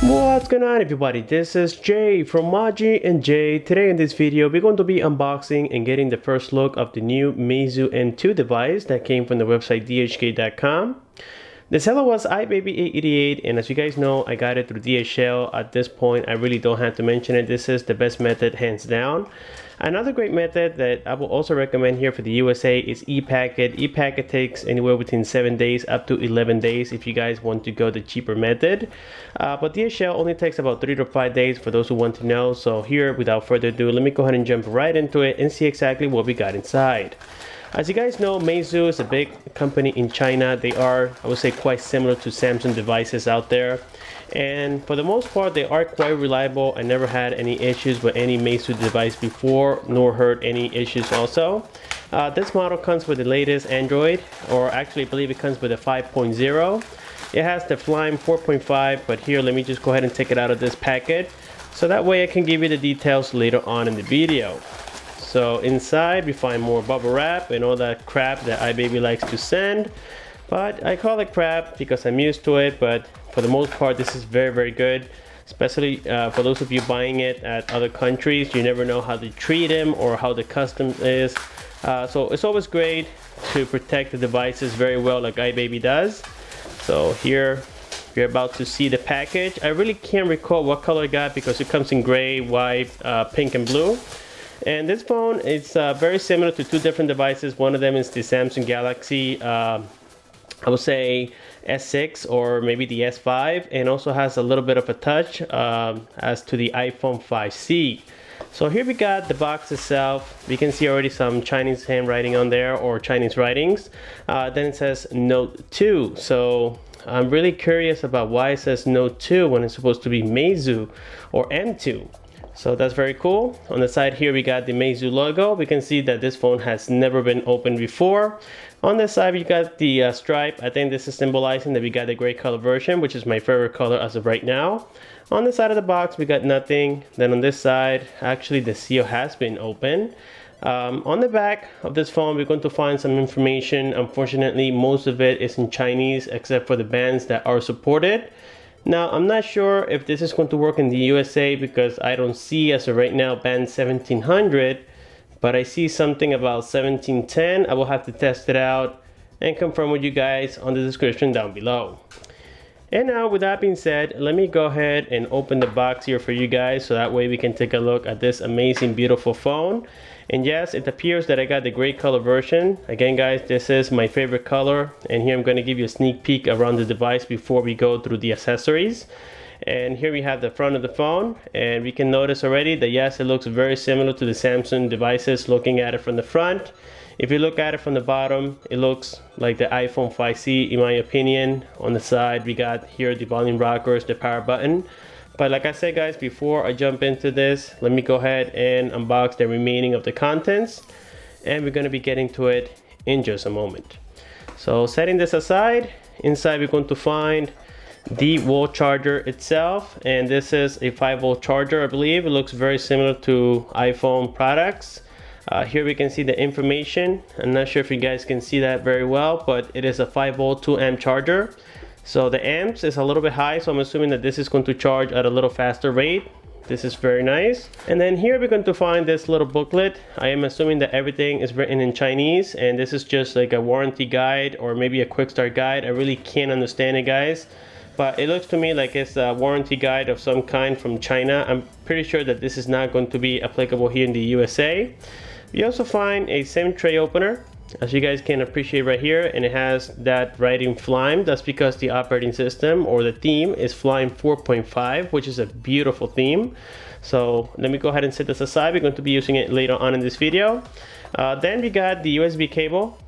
What's going on, everybody? This is Jay from Maji and Jay. Today in this video we're going to be unboxing and getting the first look of the new Meizu M2 device that came from the website dhk.com. The seller was iBaby888, and as you guys know, I got it through DHL. At this point, I really don't have to mention it. This is the best method, hands down. Another great method that I will also recommend here for the USA is ePacket. ePacket takes anywhere between 7 days up to 11 days if you guys want to go the cheaper method. But DHL only takes about 3 to 5 days for those who want to know. So here, without further ado, let me go ahead and jump right into it and see exactly what we got inside. As you guys know, Meizu is a big company in China. They are, I would say, quite similar to Samsung devices out there. And for the most part, they are quite reliable. I never had any issues with any Meizu device before, nor heard any issues also. This model comes with the latest Android, or actually I believe it comes with a 5.0. It has the Flyme 4.5, but here, let me just go ahead and take it out of this packet, so that way I can give you the details later on in the video. So inside we find more bubble wrap and all that crap that iBaby likes to send. But I call it crap because I'm used to it, but for the most part this is very, very good. Especially for those of you buying it at other countries, you never know how they treat them or how the customs is. So it's always great to protect the devices very well like iBaby does. So here you're about to see the package. I really can't recall what color I got because it comes in gray, white, pink and blue. And this phone is very similar to two different devices. One of them is the Samsung Galaxy, I would say S6 or maybe the S5, and also has a little bit of a touch as to the iPhone 5C. So here we got the box itself. We can see already some Chinese handwriting on there, or Chinese writings. Then it says Note 2. So I'm really curious about why it says Note 2 when it's supposed to be Meizu or M2. So that's very cool. On the side here we got the Meizu logo. We can see that this phone has never been opened before. On this side we got the stripe. I think this is symbolizing that we got the gray color version, which is my favorite color as of right now. On the side of the box we got nothing. Then on this side, actually the seal has been opened. On the back of this phone we're going to find some information. Unfortunately, most of it is in Chinese except for the bands that are supported. Now, I'm not sure if this is going to work in the USA because I don't see as of right now band 1700, but I see something about 1710. I will have to test it out and confirm with you guys on the description down below. And now, with that being said, let me go ahead and open the box here for you guys so that way we can take a look at this amazing, beautiful phone. And yes, it appears that I got the gray color version. Again, guys, this is my favorite color. And here I'm going to give you a sneak peek around the device before we go through the accessories. And here we have the front of the phone. And we can notice already that yes, it looks very similar to the Samsung devices looking at it from the front. If you look at it from the bottom, it looks like the iPhone 5C in my opinion. On the side, we got here the volume rockers, the power button. But like I said, guys, before I jump into this, let me go ahead and unbox the remaining of the contents. And we're going to be getting to it in just a moment. So setting this aside, inside we're going to find the wall charger itself. And this is a 5-volt charger, I believe. It looks very similar to iPhone products. Here we can see the information. I'm not sure if you guys can see that very well, but it is a 5-volt 2-amp charger. So the amps is a little bit high, so I'm assuming that this is going to charge at a little faster rate. This is very nice. And then here we're going to find this little booklet. I am assuming that everything is written in Chinese, and this is just like a warranty guide or maybe a quick start guide. I really can't understand it, guys. But it looks to me like it's a warranty guide of some kind from China. I'm pretty sure that this is not going to be applicable here in the USA. We also find a SIM tray opener, as you guys can appreciate right here, and it has that writing Flyme. That's because the operating system or the theme is Flyme 4.5, which is a beautiful theme. So let me go ahead and set this aside. We're going to be using it later on in this video. Then we got the USB cable.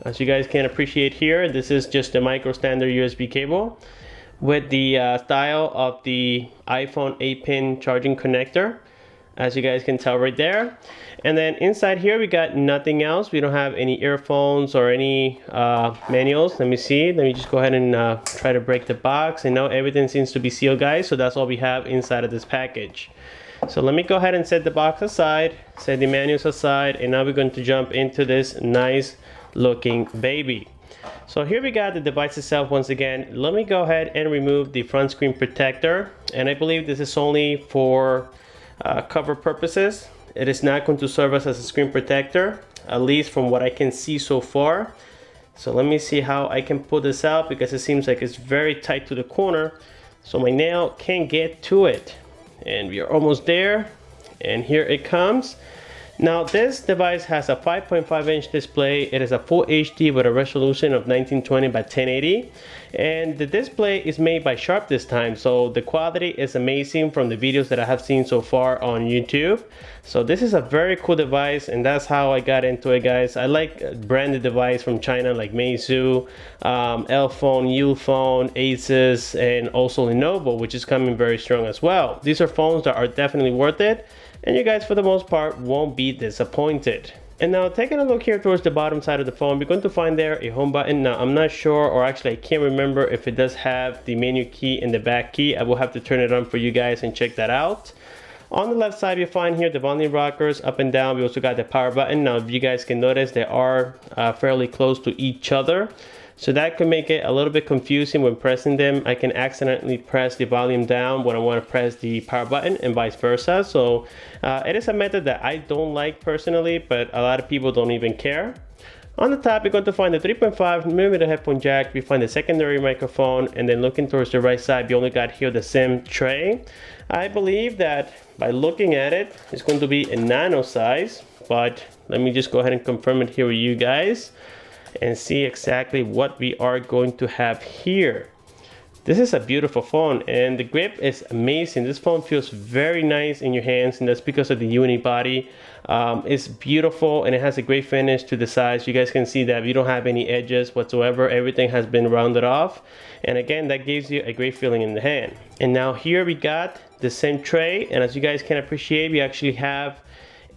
As you guys can appreciate here, this is just a micro standard USB cable with the style of the iPhone 8-pin charging connector. as you guys can tell right there. And then inside here we got nothing else. We don't have any earphones or any manuals. Let me see. Let me just go ahead and try to break the box. And now everything seems to be sealed, guys. So that's all we have inside of this package. So let me go ahead and set the box aside, set the manuals aside, and now we're going to jump into this nice looking baby. So here we got the device itself once again. Let me go ahead and remove the front screen protector. And I believe this is only for cover purposes. It is not going to serve us as a screen protector, at least from what I can see so far. So let me see how I can pull this out, because it seems like it's very tight to the corner, so my nail can't get to it. And we are almost there, and here it comes. Now this device has a 5.5-inch display. It is a full HD with a resolution of 1920 by 1080, and the display is made by Sharp this time, so the quality is amazing from the videos that I have seen so far on YouTube. So this is a very cool device, and that's how I got into it, guys. I like branded device from China like Meizu, L-Phone, U-Phone, Asus, and also Lenovo, which is coming very strong as well. These are phones that are definitely worth it, and you guys for the most part won't be disappointed. And now taking a look here towards the bottom side of the phone, we're going to find there a home button. Now I'm not sure, or actually I can't remember if it does have the menu key and the back key. I will have to turn it on for you guys and check that out. On the left side, you find here the volume rockers up and down. We also got the power button. Now if you guys can notice, they are fairly close to each other, so that can make it a little bit confusing when pressing them. I can accidentally press the volume down when I want to press the power button, and vice versa. So it is a method that I don't like personally, but a lot of people don't even care. On the top, you're going to find the 3.5mm headphone jack. We find the secondary microphone, and then looking towards the right side, we only got here the SIM tray. I believe that by looking at it, it's going to be a nano size, but let me just go ahead and confirm it here with you guys and see exactly what we are going to have here. This is a beautiful phone, and the grip is amazing. This phone feels very nice in your hands, and that's because of the unibody. It's beautiful, and it has a great finish to the sides. You guys can see that we don't have any edges whatsoever. Everything has been rounded off, and again, that gives you a great feeling in the hand. And now here we got the SIM tray, and as you guys can appreciate, we actually have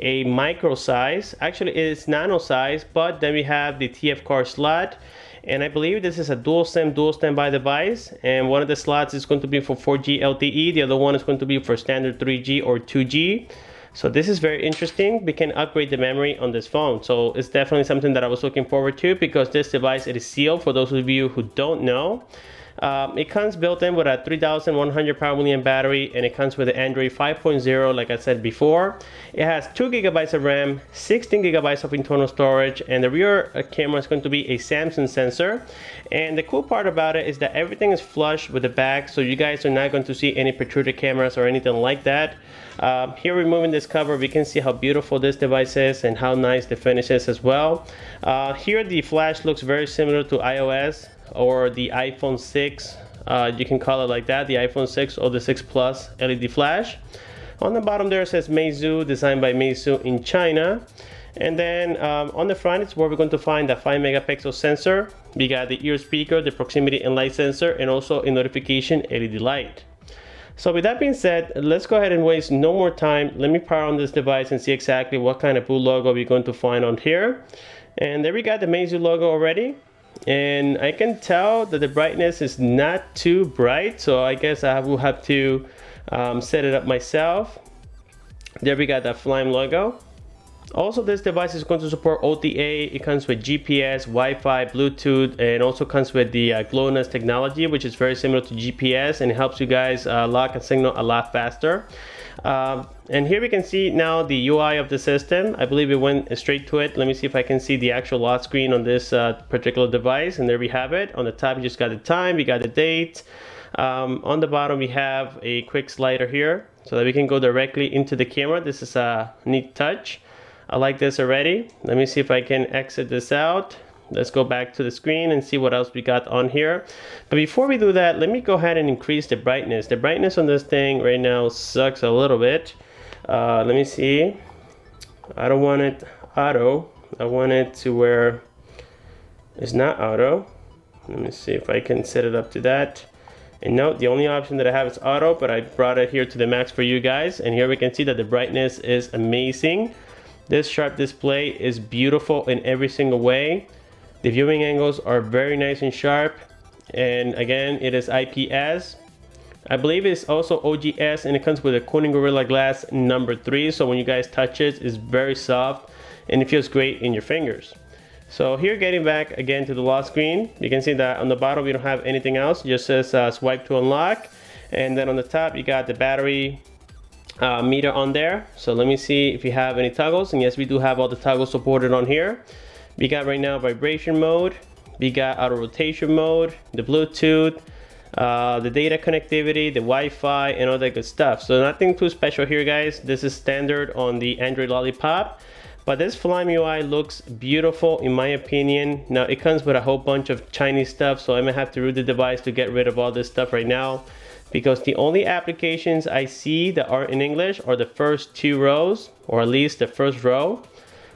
a micro size. Actually it's nano size, but then we have the TF card slot, and I believe this is a dual standby device, and one of the slots is going to be for 4G LTE, the other one is going to be for standard 3G or 2G. So this is very interesting. We can upgrade the memory on this phone, so it's definitely something that I was looking forward to, because this device, it is sealed for those of you who don't know. It comes built in with a 3100 power milliamp battery, and it comes with the Android 5.0 like I said before. It has 2 GB of RAM, 16 GB of internal storage, and the rear camera is going to be a Samsung sensor. And the cool part about it is that everything is flush with the back, so you guys are not going to see any protruded cameras or anything like that. Here, removing this cover, we can see how beautiful this device is and how nice the finish is as well. Here the flash looks very similar to iOS or the iPhone 6, you can call it like that, the iPhone 6 or the 6 Plus LED flash. On the bottom there it says Meizu, designed by Meizu in China. And then on the front, it's where we're going to find the 5 megapixel sensor. We got the ear speaker, the proximity and light sensor, and also a notification LED light. So with that being said, let's go ahead and waste no more time. Let me power on this device and see exactly what kind of boot logo we're going to find on here. And there we got the Meizu logo already. And I can tell that the brightness is not too bright, so I guess I will have to set it up myself. There we got that Flyme logo. Also, this device is going to support OTA. It comes with GPS, Wi-Fi, Bluetooth, and also comes with the Glonass technology, which is very similar to GPS, and it helps you guys lock a signal a lot faster. And here we can see now the UI of the system. I believe it went straight to it. Let me see if I can see the actual lock screen on this particular device, and there we have it. On the top, you just got the time, we got the date. On the bottom, we have a quick slider here so that we can go directly into the camera. This is a neat touch. I like this already. Let me see if I can exit this out. Let's go back to the screen and see what else we got on here. But before we do that, let me go ahead and increase the brightness. The brightness on this thing right now sucks a little bit. Let me see. I don't want it auto. I want it to where it's not auto. Let me see if I can set it up to that. And note, the only option that I have is auto, but I brought it here to the max for you guys. And here we can see that the brightness is amazing. This sharp display is beautiful in every single way. The viewing angles are very nice and sharp. And again, it is IPS. I believe it's also OGS, and it comes with a Corning Gorilla Glass number 3. So when you guys touch it, it's very soft and it feels great in your fingers. So here, getting back again to the lock screen, you can see that on the bottom we don't have anything else. It just says swipe to unlock. And then on the top you got the battery meter on there. So let me see if you have any toggles, and yes, we do have all the toggles supported on here. We got right now vibration mode, we got auto rotation mode, the Bluetooth, the data connectivity, the Wi-Fi, and all that good stuff. So nothing too special here, guys. This is standard on the Android Lollipop. But this Flyme UI looks beautiful in my opinion. Now it comes with a whole bunch of Chinese stuff, so I'm gonna have to root the device to get rid of all this stuff right now, because the only applications I see that are in English are the first 2 rows, or at least the first row.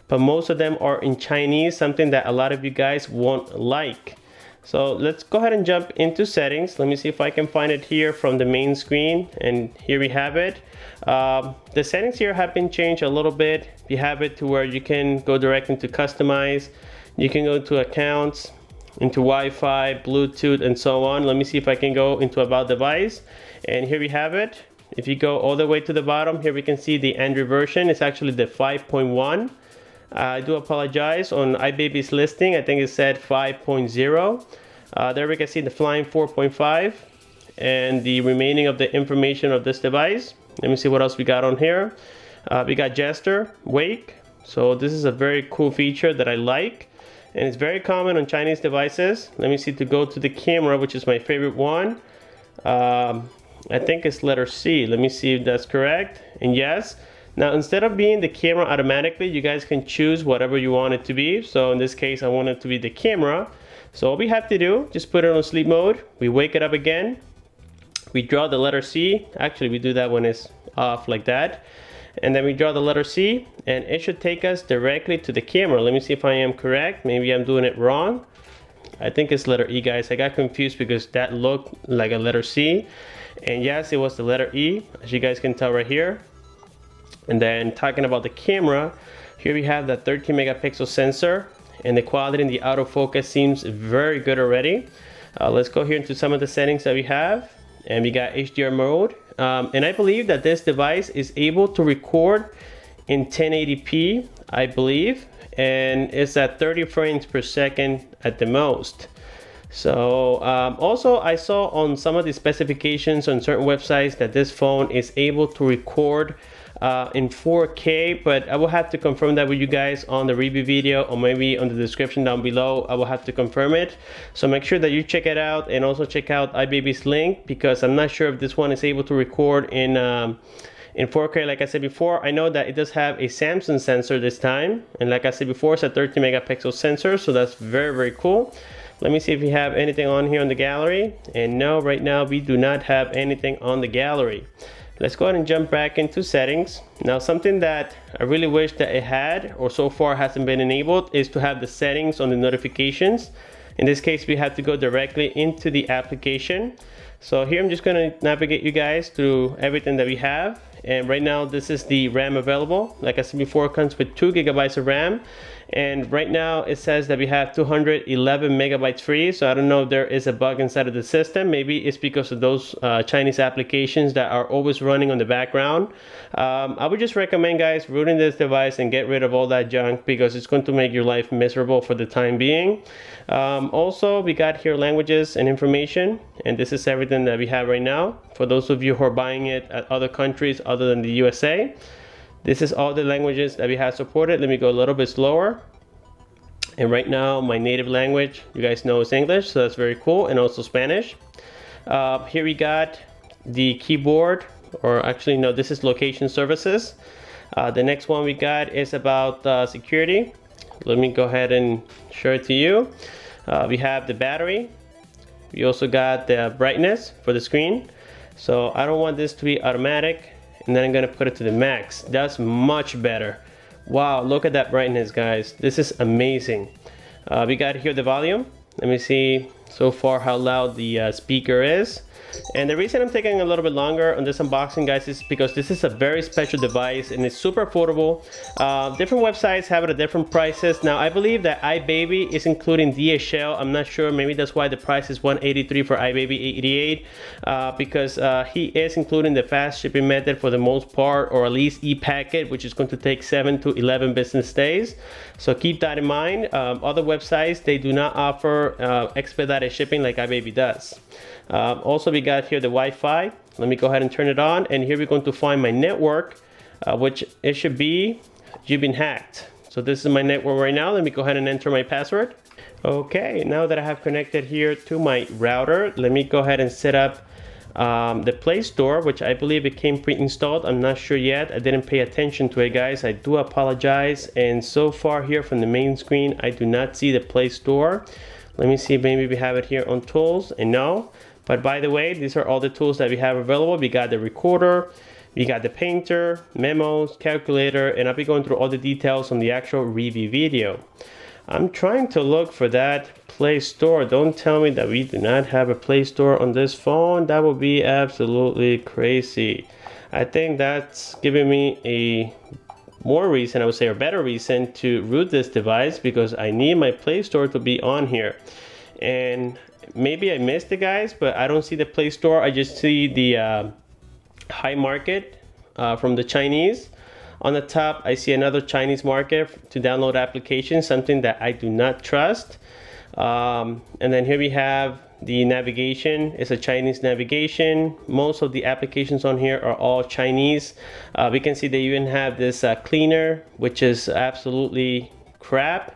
But most of them are in Chinese, something that a lot of you guys won't like. So let's go ahead and jump into settings. Let me see if I can find it here from the main screen, and here we have it. The settings here have been changed a little bit. You have it to where you can go direct into customize, you can go to accounts, into Wi-Fi, Bluetooth, and so on. Let me see if I can go into about device, and here we have it. If you go all the way to the bottom, here we can see the Android version. It's actually the 5.1. I do apologize, on iBaby's listing I think it said 5.0. There we can see the Flyme 4.5 and the remaining of the information of this device. Let me see what else we got on here. We got gesture, wake. So this is a very cool feature that I like, and it's very common on Chinese devices. Let me see, to go to the camera, which is my favorite one. I think it's letter C. Let me see if that's correct. And yes. Now, instead of being the camera automatically, you guys can choose whatever you want it to be. So in this case, I want it to be the camera. So all we have to do, just put it on sleep mode. We wake it up again. We draw the letter C. Actually, we do that when it's off like that. And then we draw the letter C, and it should take us directly to the camera. Let me see if I am correct. Maybe I'm doing it wrong. I think it's letter E, guys. I got confused because that looked like a letter C. And yes, it was the letter E, as you guys can tell right here. And then talking about the camera, here we have that 13 megapixel sensor, and the quality in the autofocus seems very good already. Let's go here into some of the settings that we have, and we got HDR mode. And I believe that this device is able to record in 1080p, I believe, and it's at 30 frames per second at the most. So also I saw on some of the specifications on certain websites that this phone is able to record in 4K, but I will have to confirm that with you guys on the review video, or maybe on the description down below. I will have to confirm it. So make sure that you check it out, and also check out iBaby's link, because I'm not sure if this one is able to record in 4K. Like I said before, I know that it does have a Samsung sensor this time, and like I said before, it's a 13 megapixel sensor, so that's very, very cool. Let me see if we have anything on here on the gallery, and no, right now we do not have anything on the gallery. Let's go ahead and jump back into settings. Now, something that I really wish that it had, or so far hasn't been enabled, is to have the settings on the notifications. In this case, we have to go directly into the application. So here I'm just gonna navigate you guys through everything that we have. And right now, this is the RAM available. Like I said before, it comes with 2 gigabytes of RAM. And right now it says that we have 211 megabytes free. So I don't know if there is a bug inside of the system. Maybe it's because of those Chinese applications that are always running on the background. I would just recommend, guys, rooting this device and get rid of all that junk, because it's going to make your life miserable for the time being. Also, we got here languages and information, and this is everything that we have right now. For those of you who are buying it at other countries other than the USA, this is all the languages that we have supported. Let me go a little bit slower. And right now, my native language, you guys know, is English, so that's very cool, and also Spanish. Here we got the keyboard, or actually, no, this is location services. The next one we got is about security. Let me go ahead and show it to you. We have the battery. We also got the brightness for the screen. So I don't want this to be automatic, and then I'm gonna put it to the max. That's much better. Wow, look at that brightness, guys. This is amazing. We got here the volume. Let me see so far how loud the speaker is. And the reason I'm taking a little bit longer on this unboxing, guys, is because this is a very special device and it's super affordable. Different websites have it at different prices. Now, I believe that iBaby is including DHL. I'm not sure, maybe that's why the price is $183 for iBaby 88, because he is including the fast shipping method for the most part, or at least e-packet, which is going to take 7 to 11 business days. So keep that in mind. Other websites, they do not offer expedited shipping like iBaby does. Also, we got here the Wi-Fi. Let me go ahead and turn it on, and here we're going to find my network, which it should be you've been hacked. So this is my network right now. Let me go ahead and enter my password. Okay, now that I have connected here to my router, let me go ahead and set up the Play Store, which I believe it came pre-installed. I'm not sure yet. I didn't pay attention to it, guys. I do apologize. And so far here from the main screen, I do not see the Play Store. Let me see, maybe we have it here on tools, and no. But by the way, these are all the tools that we have available. We got the recorder, we got the painter, memos, calculator, and I'll be going through all the details on the actual review video. I'm trying to look for that Play Store. Don't tell me that we do not have a Play Store on this phone. That would be absolutely crazy. I think that's giving me a more reason, I would say, or better reason to root this device, because I need my Play Store to be on here. And maybe I missed it, guys, but I don't see the Play Store. I just see the high market from the Chinese. On the top, I see another Chinese market to download applications, something that I do not trust. And then here we have the navigation. It's a Chinese navigation. Most of the applications on here are all Chinese. We can see they even have this cleaner, which is absolutely crap.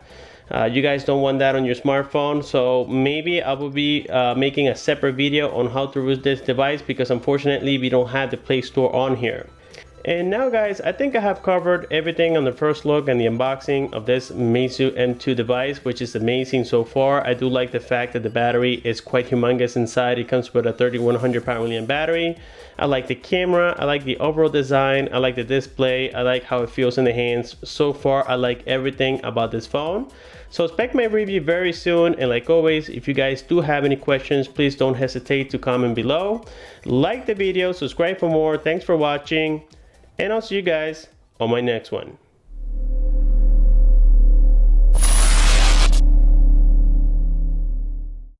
You guys don't want that on your smartphone, so maybe I will be making a separate video on how to root this device, because unfortunately we don't have the Play Store on here. And now, guys, I think I have covered everything on the first look and the unboxing of this Meizu M2 device, which is amazing so far. I do like the fact that the battery is quite humongous inside. It comes with a 3100 mAh battery. I like the camera, I like the overall design, I like the display, I like how it feels in the hands. So far, I like everything about this phone. So expect my review very soon, and like always, if you guys do have any questions, please don't hesitate to comment below. Like the video, subscribe for more. Thanks for watching, and I'll see you guys on my next one.